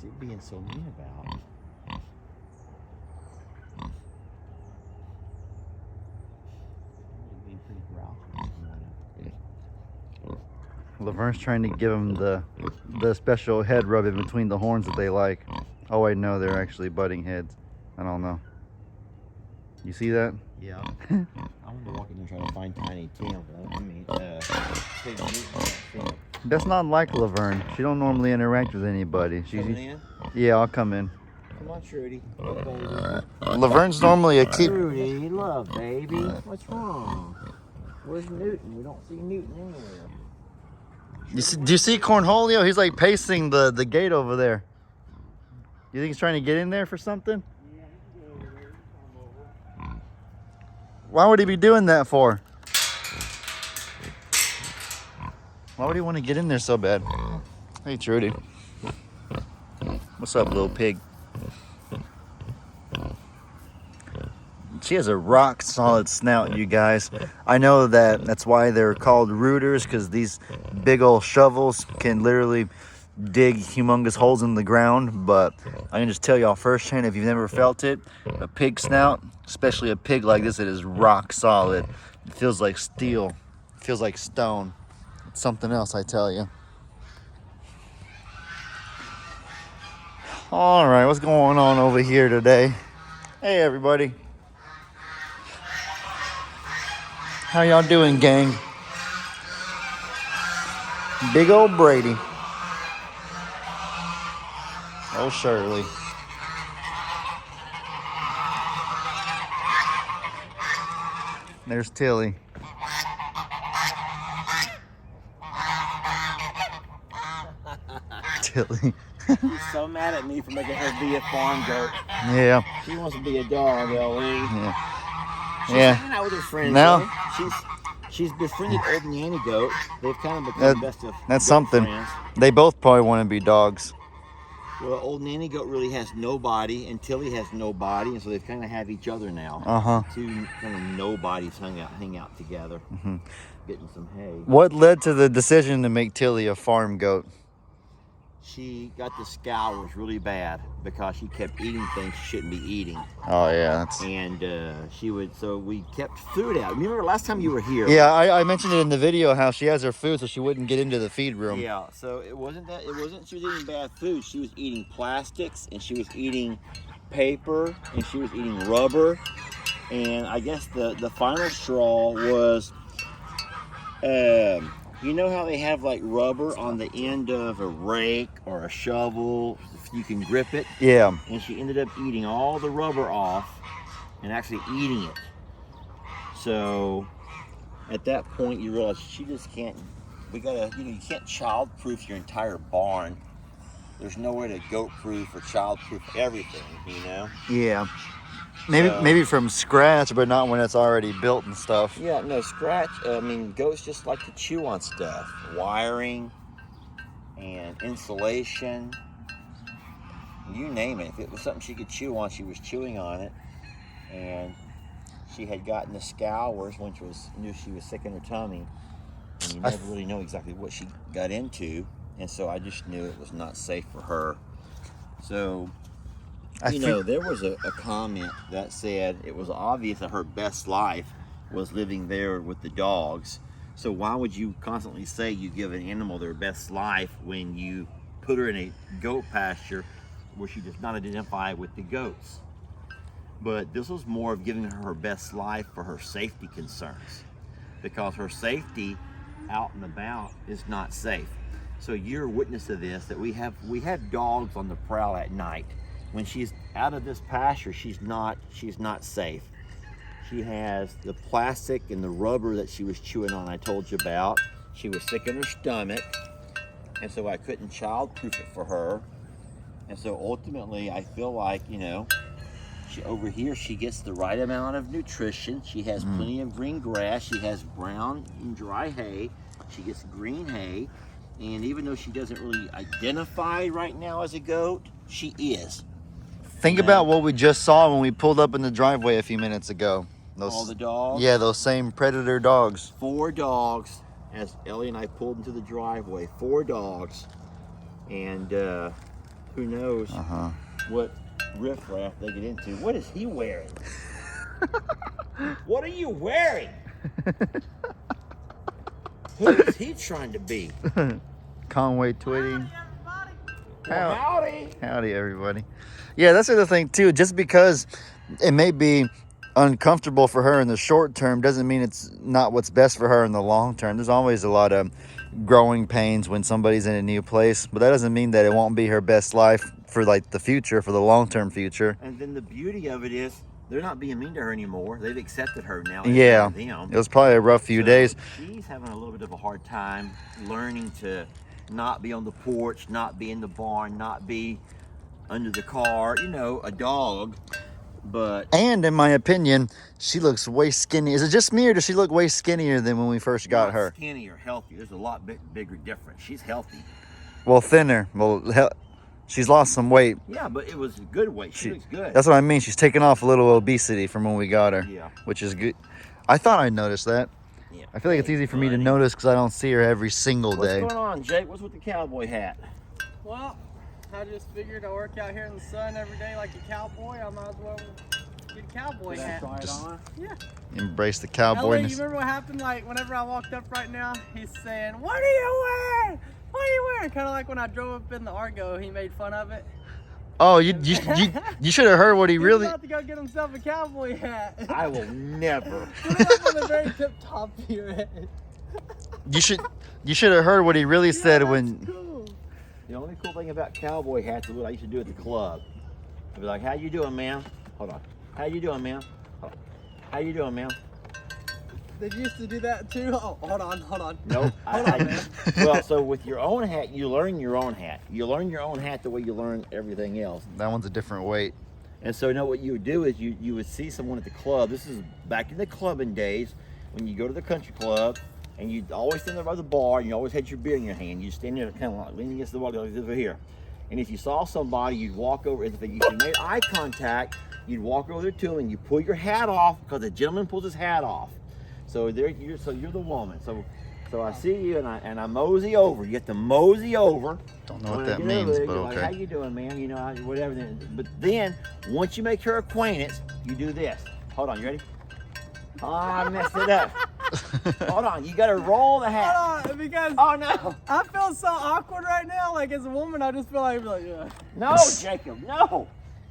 you being so mean about? You're being pretty grouchy this morning. Laverne's trying to give him the special head rub in between the horns that they like. Oh wait, no, they're actually butting heads. I don't know. You see that? Yeah. I want to walk in and try to find Tiny Tim. Pig Newton. That's not like Laverne. She don't normally interact with anybody. Coming in? Yeah, I'll come in. Come on, Trudy. Look, baby. Laverne's normally a keep. Trudy, love, baby. What's wrong? Where's Newton? We don't see Newton anywhere. Do you see Cornholio? He's like pacing the gate over there. You think he's trying to get in there for something? Yeah, he can go over there. Come over. Why would he be doing that for? Why would he want to get in there so bad? Hey, Trudy. What's up, little pig? She has a rock solid snout, you guys. I know that's why they're called rooters, because these big old shovels can literally dig humongous holes in the ground. But I can just tell y'all firsthand, if you've never felt it, a pig snout, especially a pig like this, it is rock solid. It feels like steel. It feels like stone. It's something else, I tell you. All right, what's going on over here today? Hey, everybody. How y'all doing, gang? Big old Brady. Oh, Shirley. There's Tilly. Tilly. She's so mad at me for making her be a farm goat. Yeah. She wants to be a dog, Ellie. Yeah. She's Yeah. hanging out with her friends. Now- though. She's befriended Old Nanny Goat. They've kind of become best of That's goat something. friends. They both probably want to be dogs. Well, Old Nanny Goat really has nobody, and Tilly has nobody, and so they kind of have each other now. Uh-huh. Two kind of nobodies hang out together, getting some hay. What led to the decision to make Tilly a farm goat? She got the scours really bad because she kept eating things she shouldn't be eating. Oh, yeah. And so we kept food out. Remember last time you were here? Yeah, I mentioned it in the video how she has her food so she wouldn't get into the feed room. Yeah, so it wasn't she was eating bad food. She was eating plastics, and she was eating paper, and she was eating rubber. And I guess the final straw was, you know how they have like rubber on the end of a rake or a shovel, you can grip it? Yeah. And she ended up eating all the rubber off and actually eating it. So at that point you realize she just can't, you can't child-proof your entire barn. There's no way to goat-proof or child-proof everything, you know? Yeah. Maybe from scratch, but not when it's already built and stuff. Yeah, no, scratch. I mean, goats just like to chew on stuff. Wiring and insulation. You name it. If it was something she could chew on, she was chewing on it. And she had gotten the scours, which knew she was sick in her tummy. And you never really know exactly what she got into. And so I just knew it was not safe for her. So... there was a comment that said it was obvious that her best life was living there with the dogs. So why would you constantly say you give an animal their best life when you put her in a goat pasture where she does not identify with the goats? But this was more of giving her best life for her safety concerns, because her safety out and about is not safe. So you're a witness to this, that we have dogs on the prowl at night. When she's out of this pasture, she's not safe. She has the plastic and the rubber that she was chewing on, I told you about. She was sick in her stomach, and so I couldn't child-proof it for her. And so ultimately, I feel like, over here she gets the right amount of nutrition. She has plenty of green grass. She has brown and dry hay. She gets green hay. And even though she doesn't really identify right now as a goat, she is. Think about what we just saw when we pulled up in the driveway a few minutes ago. All the dogs? Yeah, those same predator dogs. 4 dogs, as Ellie and I pulled into the driveway. 4 dogs. And who knows Uh-huh. what riffraff they get into. What is he wearing? What are you wearing? Who is he trying to be? Conway Twitty. Well, howdy. Howdy, everybody. Yeah, that's the other thing, too. Just because it may be uncomfortable for her in the short term doesn't mean it's not what's best for her in the long term. There's always a lot of growing pains when somebody's in a new place, but that doesn't mean that it won't be her best life for, like, the future, for the long-term future. And then the beauty of it is they're not being mean to her anymore. They've accepted her now. Yeah, Them. it was probably a rough few days. She's having a little bit of a hard time learning to not be on the porch, not be in the barn, not be under the car, you know, a dog. But And in my opinion, she looks way skinny. Is it just me, or does she look way skinnier than when we first got her? Skinny or healthy. There's a lot bigger difference. She's healthy. Well, thinner. Well, she's lost some weight. Yeah, but it was a good weight. She looks good. That's what I mean. She's taken off a little obesity from when we got her. Yeah. Which is good. I thought I'd noticed that. Yeah. I feel like it's easy for me to notice because I don't see her every single day. What's going on, Jake? What's with the cowboy hat? Well, I just figured I work out here in the sun every day like a cowboy. I might as well get a cowboy hat. Try it on? Yeah. Embrace the Ellie, cowboyness. you remember what happened? Like whenever I walked up right now, he's saying, "What are you wearing? What are you wearing?" Kind of like when I drove up in the Argo, he made fun of it. Oh, you should have heard what he He's really. about to go get himself a cowboy hat. I will never. Put it up on the very tip top of your head. You should have heard what he really said Yeah, when. that's cool. The only cool thing about cowboy hats is what I used to do at the club. I'd be like, "How you doing, ma'am? Hold on. How you doing, ma'am? Hold on. How you doing, ma'am?" They used to do that too. Oh, hold on. Nope. Hold on, man. Well, so with your own hat, you learn your own hat. You learn your own hat the way you learn everything else. That one's a different weight. And so, you know what you would do is you would see someone at the club. This is back in the clubbing days when you go to the country club and you'd always stand there by the bar and you always had your beer in your hand. You stand there kind of like leaning against the wall like this over here. And if you saw somebody, you'd walk over. If you made eye contact, you'd walk over there to them and you pull your hat off because the gentleman pulls his hat off. So you're the woman. So I see you and I mosey over. You get to mosey over. Don't know what When I that get means, over there, but you're like, okay. "How you doing, man? You know, whatever." But then once you make her acquaintance, you do this. Hold on, you ready? Oh, I messed it up. Hold on, you gotta roll the hat. Hold on, because Oh no! I feel so awkward right now. Like as a woman, I just feel like yeah. No, Jacob, no!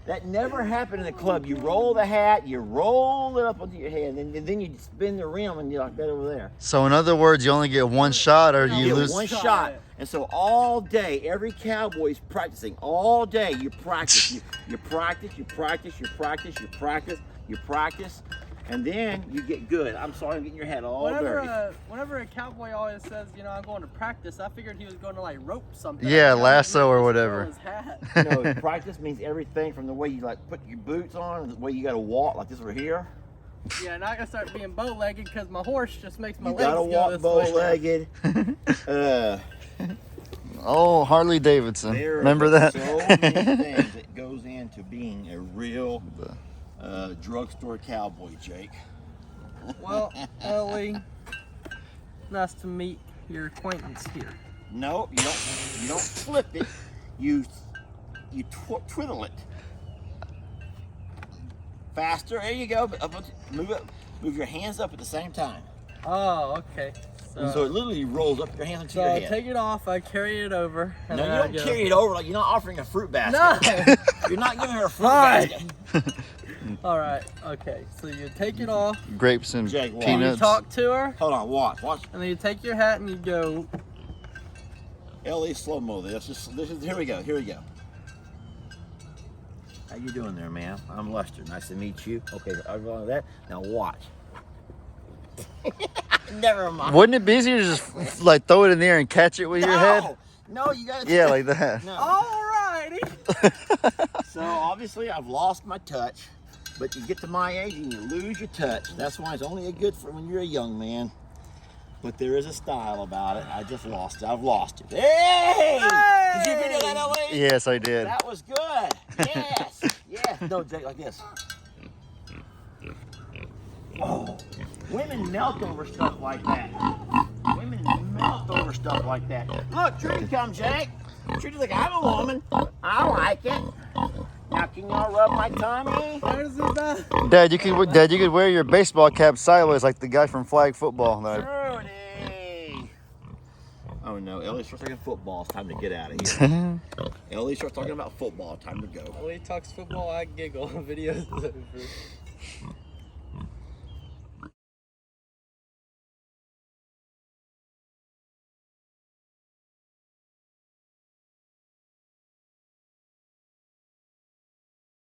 That never happened in the club. You roll the hat, you roll it up onto your head, and then you spin the rim and you're like that over there. So in other words, you only get one shot, or No, you You get lose. one Shot. shot. And so all day, every cowboy's practicing. All day you practice. You practice, you practice, you practice, you practice, you practice, and then you get good. I'm sorry, I'm getting your head all dirty. Whenever a cowboy always says, you know, I'm going to practice, I figured he was going to like rope something. Yeah, I mean, lasso or he was whatever. his hat. No, practice means everything from the way you like put your boots on, the way you gotta walk like this over here. Yeah, now I gotta start being bow-legged because my horse just makes my You legs gotta go walk this way. bow-legged. Oh, Harley Davidson. There Remember are that? so many things that goes into being a real drugstore cowboy, Jake. Well, Ellie, nice to meet your acquaintance here. No, you don't flip it. You twiddle it. Faster. There you go. Move your hands up at the same time. Oh, okay. So it literally rolls up your hands into So your I head. take it off, I carry it over. And No, you then I don't go, carry it over like you're not offering a fruit basket. No! You're not giving her a fruit Alright. basket. Alright, okay. So you take it off, Grapes and Jake, watch. you peanuts. talk to her, Hold on, watch. and then you take your hat and you go, LA slow-mo this. Here we go. How you doing there, man? I'm Lester. Nice to meet you. Okay, I'm going with that. Now watch. Never mind. Wouldn't it be easier to just like throw it in there and catch it with your head? No, you gotta. Yeah, like that. No. alrighty. So obviously I've lost my touch, but you get to my age and you lose your touch. That's why it's only a good for when you're a young man. But there is a style about it. I just lost it. I've lost it. Hey! Did you video that, LA? Yes, I did. That was good. Yes. Yes. No, Jake, like this. Oh, women melt over stuff like that. Women melt over stuff like that. Look, tree come, Jake. Treat it like I'm a woman. I like it. Now can y'all rub my tummy? There's the best. Dad, you could wear your baseball cap sideways like the guy from flag football. Rudy. Oh no, Ellie starts talking football. It's time to get out of here. Ellie starts talking about football. Time to go. When he talks football, I giggle. Videos is over.